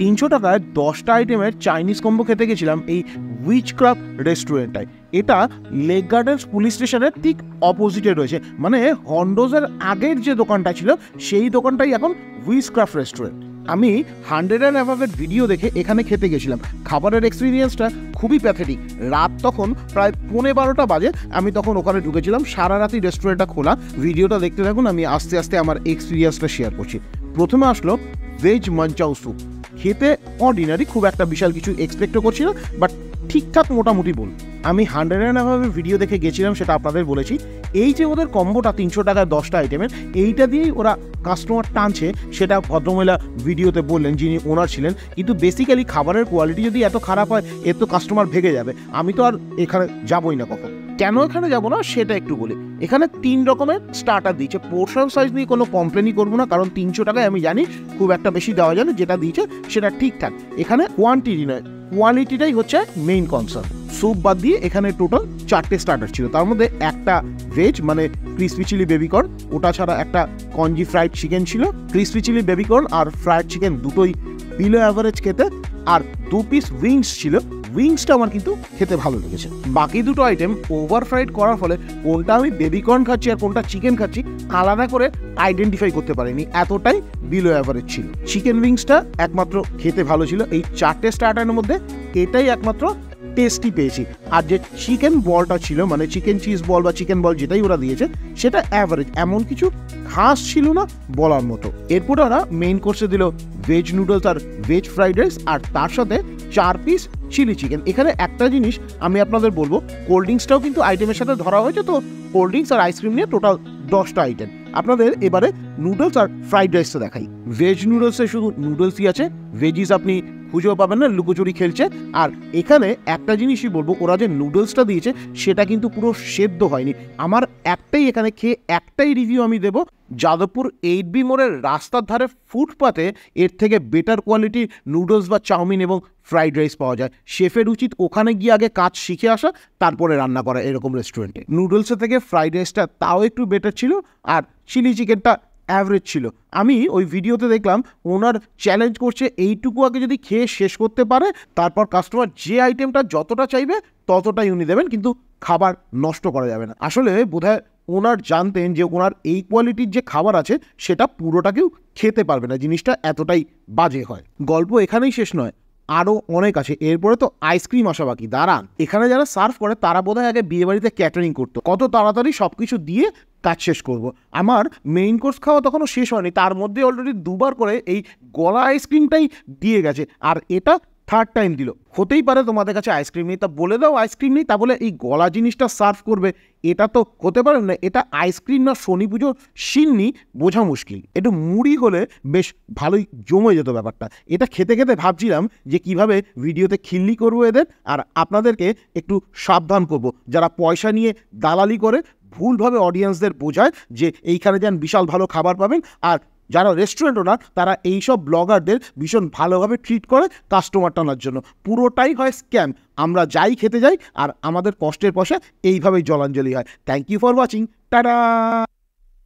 300 টাকায় 10টা আইটেমের চাইনিজ কম্বো খেতে গেছিলাম এই উইচক্রাফট রেস্টুরেন্টটায়। এটা লেক গার্ডেন্স পুলিশ স্টেশনের ঠিক অপোজিটে রয়েছে, মানে হন্ডোজের আগের যে দোকানটা ছিল সেই দোকানটাই এখন উইচক্রাফট রেস্টুরেন্ট। আমি 100 অ্যান্ড অ্যাবাভের ভিডিও দেখে এখানে খেতে গেছিলাম। খাবারের এক্সপিরিয়েন্সটা খুবই প্যাথেটিক। রাত তখন প্রায় 11:15 বাজে, আমি তখন ওখানে ঢুকেছিলাম। সারা রাতই রেস্টুরেন্টটা খোলা। ভিডিওটা দেখতে থাকুন, আমি আস্তে আস্তে আমার এক্সপিরিয়েন্সটা শেয়ার করছি। প্রথমে আসলো ভেজ মাঞ্চাও স্যুপ। খেতে অর্ডিনারি, খুব একটা বিশাল কিছু এক্সপেক্টও করছি না, বাট ঠিকঠাক মোটামুটি বল। আমি 100 অ্যান্ড অ্যাবাভের ভিডিও দেখে গেছিলাম, সেটা আপনাদের বলেছি। এই যে ওদের কম্বোটা 300 টাকায় 10টা আইটেমের, এইটা দিয়েই ওরা কাস্টমার টানছে, সেটা ভদ্রমহিলা ভিডিওতে বললেন, যিনি ওনার ছিলেন। কিন্তু বেসিক্যালি খাবারের কোয়ালিটি যদি এত খারাপ হয়, এর তো কাস্টমার ভেগে যাবে। আমি তো আর এখানে যাবই না কখন। কেন এখানে যাবো না সেটা একটু বলি। এখানে 3 রকমের স্টার্টার দিয়েছে। পোর্শন সাইজ নিয়ে কোনো কমপ্লেনই করবো না, কারণ 300 টাকায় আমি জানি খুব একটা বেশি দেওয়া যায় না। যেটা দিয়েছে সেটা ঠিকঠাক। এখানে কোয়ান্টিটি নয়, কোয়ালিটিটাই হচ্ছে মেইন কনসার্ন। স্যুপ বাদ দিয়ে এখানে টোটাল 4টে স্টার্টার ছিল। তার মধ্যে একটা ভেজ মানে ক্রিসপি চিলি বেবিকর্ন, ওটা ছাড়া একটা কঞ্জি ফ্রাইড চিকেন ছিল। ক্রিসপি চিলি বেবিকর্ন আর ফ্রাইড চিকেন দুটোই বিলো অ্যাভারেজ খেতে। আর 2 পিস উইংস ছিল। উইংসটা আমার কিন্তু খেতে ভালো লেগেছে। বাকি দুটো আইটেম ওভার ফ্রাইড করার ফলে কোনটা আমি বেবিকর্ন খাচ্ছি আর কোনটা চিকেন খাচ্ছি আলাদা করে আইডেন্টিফাই করতে পারিনি, এতটাই বিলো অ্যাভারেজ ছিল। চিকেন উইংসটা একমাত্র খেতে ভালো ছিল। এই 4টে স্টার্টারের মধ্যে এটাই একমাত্র টেস্টি পেয়েছি। আর যে চিকেন বলটা ছিল, মানে চিকেন চিজ বল বা চিকেন বল যেটাই ওরা দিয়েছে, সেটা অ্যাভারেজ, এমন কিছু খাস ছিল না বলার মতো। এরপর ওরা মেইন কোর্সে দিল ভেজ নুডলস আর ভেজ ফ্রাইড রাইস, আর তার সাথে 4 পিস চিলি চিকেন। এখানে একটা জিনিস আমি আপনাদের বলবো, কোল্ড ড্রিঙ্কসটাও কিন্তু আইটেমের সাথে ধরা হয়েছে। তো কোল্ড ড্রিঙ্কস আর আইসক্রিম নিয়ে টোটাল 10টা আইটেম। আপনাদের এবারে নুডলস আর ফ্রাইড রাইসটা দেখাই। ভেজ নুডলসে শুধু নুডলসই আছে, ভেজিস আপনি খুঁজেও পাবেন না, লুকোচুরি খেলছে। আর এখানে একটা জিনিসই বলবো, ওরা যে নুডলসটা দিয়েছে সেটা কিন্তু পুরো সেদ্ধ হয়নি। আমার একটাই এখানে খেয়ে একটাই রিভিউ আমি দেবো, যাদবপুর 8B মোড়ের রাস্তার ধারে ফুটপাতে এর থেকে বেটার কোয়ালিটির নুডলস বা চাউমিন এবং ফ্রাইড রাইস পাওয়া যায়। শেফের উচিত ওখানে গিয়ে আগে কাজ শিখে আসা, তারপরে রান্না করা এরকম রেস্টুরেন্টে। নুডলসের থেকে ফ্রাইড রাইসটা তাও একটু বেটার ছিল, আর চিলি চিকেনটা অ্যাভারেজ ছিল। আমি ওই ভিডিওতে দেখলাম ওনার চ্যালেঞ্জ করছে, এইটুকু আগে যদি খেয়ে শেষ করতে পারে, তারপর কাস্টমার যে আইটেমটা যতটা চাইবে ততটাই উনি দেবেন, কিন্তু খাবার নষ্ট করা যাবে না। আসলে বোধহয় ওনার জানতেন যে ওনার এই কোয়ালিটির যে খাবার আছে সেটা পুরোটাকেও খেতে পারবে না, জিনিসটা এতটাই বাজে হয়। গল্প এখানেই শেষ নয়, আরও অনেক আছে। এরপরে তো আইসক্রিম আসা বাকি। দাঁড়ান, এখানে যারা সার্ভ করে তারা বোধহয় আগে বিয়েবাড়িতে ক্যাটারিং করতো। কত তাড়াতাড়ি সব কিছু দিয়ে কাজ শেষ করব। আমার মেইন কোর্স খাওয়া তখনও শেষ হয়নি, তার মধ্যে অলরেডি 2বার করে এই গলা আইসক্রিমটাই দিয়ে গেছে, আর এটা 3rd টাইম দিল। হতেই পারে তোমাদের কাছে আইসক্রিম নেই, তা বলে দাও আইসক্রিম নেই, তা বলে এই গলা জিনিসটা সার্ভ করবে, এটা তো হতে পারে না। এটা আইসক্রিম না শনি পুজোর সিন্নি বোঝা মুশকিল। একটু মুড়ি হলে বেশ ভালোই জমে যেত ব্যাপারটা। এটা খেতে খেতে ভাবছিলাম যে কিভাবে ভিডিওতে খিল্লি করবো এদের, আর আপনাদেরকে একটু সাবধান করব, যারা পয়সা নিয়ে দালালি করে ভুলভাবে অডিয়েন্সদের বোঝায় যে এইখানে যান বিশাল ভালো খাবার পাবেন, আর যারা রেস্টুরেন্ট ওনার তারা এইসব ব্লগারদের ভীষণ ভালোভাবে ট্রিট করে কাস্টমার টানার জন্য। পুরোটাই হয় স্ক্যাম। আমরা যাই খেতে যাই আর আমাদের কষ্টের পয়সা এইভাবেই জলাঞ্জলি হয়। Thank you for watching, tata.